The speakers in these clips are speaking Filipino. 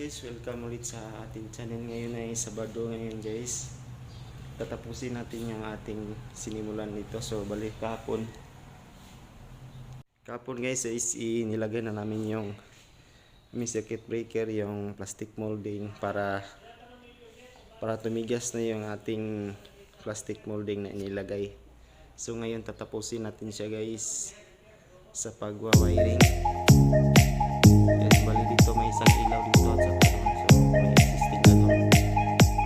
guys, welcome ulit sa ating channel. Ngayon ay Sabado ngayon guys. Tatapusin natin yung ating sinimulan nito. So balik kahapon guys is inilagay na namin yung circuit breaker, yung plastic molding para tumigas na yung ating plastic molding na inilagay. So ngayon tatapusin natin siya guys sa pagwa-wiring. Yes, bali dito may isang ilaw dito at saka doon. So may existing na doon.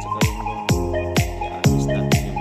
Saka yung doon i-ayos natin yung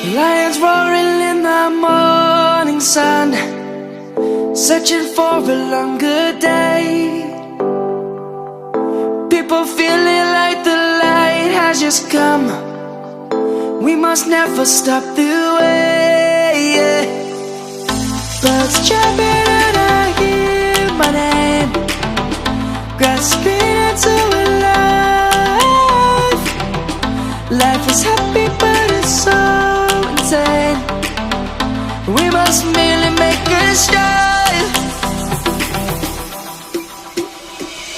lions roaring in the morning sun, searching for a longer day. People feeling has come. We must never stop the way, yeah. Birds chirping and I hear my name, grasping into a life. Life is happy but it's so insane. We must merely make a strive.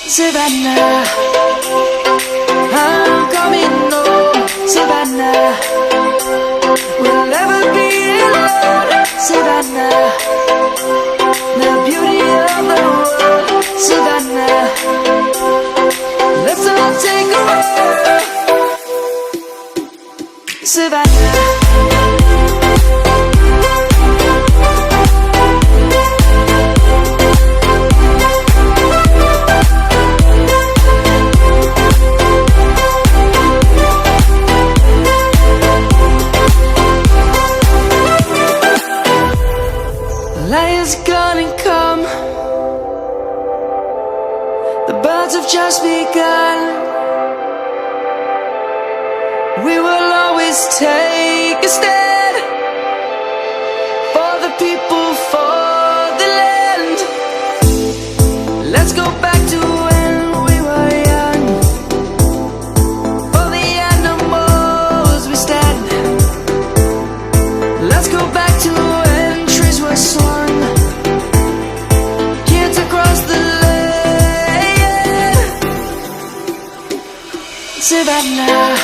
Savannah, I'm coming home. Savannah, we'll never be alone. Savannah, the beauty of the world. Savannah, let's all take a walk. Savannah. Lion's gonna come. The birds have just begun. We will always take a stand for the people, for the land. Let's go back to when we were young. For the animals we stand. Let's go back to when trees were swung. Kids across the land. Savannah,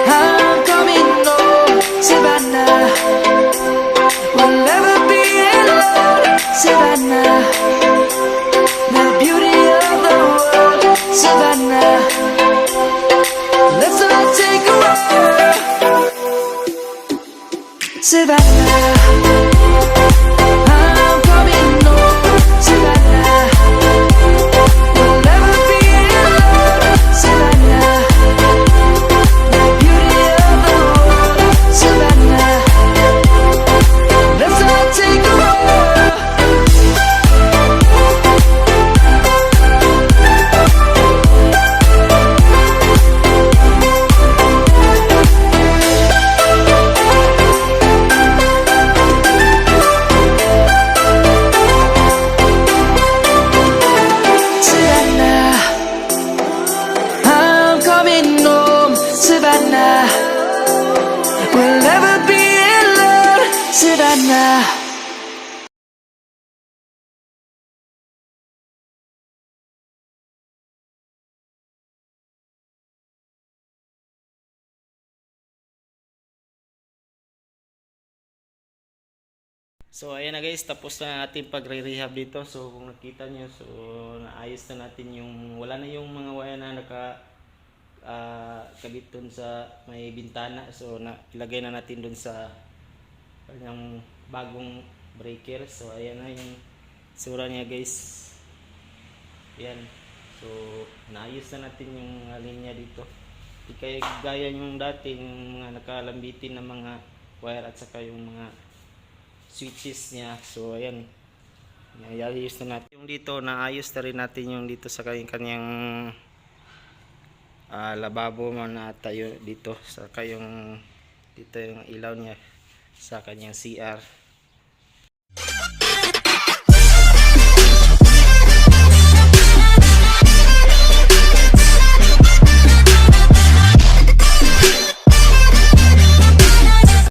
I'm coming home. Savannah, we'll never be alone. Savannah, the beauty of the world. Savannah, let's all take a walk. Savannah, I'm coming home. Savannah, we'll never be alone. Savannah, the beauty of the world. Savannah, let's all take a walk. Savannah, I'm coming home. Savannah, we'll never be alone. Savannah. So ayan na guys, tapos na natin pagre-rehab dito. So kung nakita nyo, so naayos na natin yung, wala na yung mga wire na kabit dun sa may bintana. So ilagay na natin dun sa kanyang bagong breaker. So ayan na yung sura niya guys. Ayan. So naayos na natin yung linya dito. Di kaya gaya yung dati, yung mga nakalambitin na mga wire at saka yung mga switches niya. So ayan, naayos na natin yung dito. Naayos na rin natin yung dito sa kanyang lababo man na tayo dito, saka yung dito yung ilaw niya sa kanyang CR.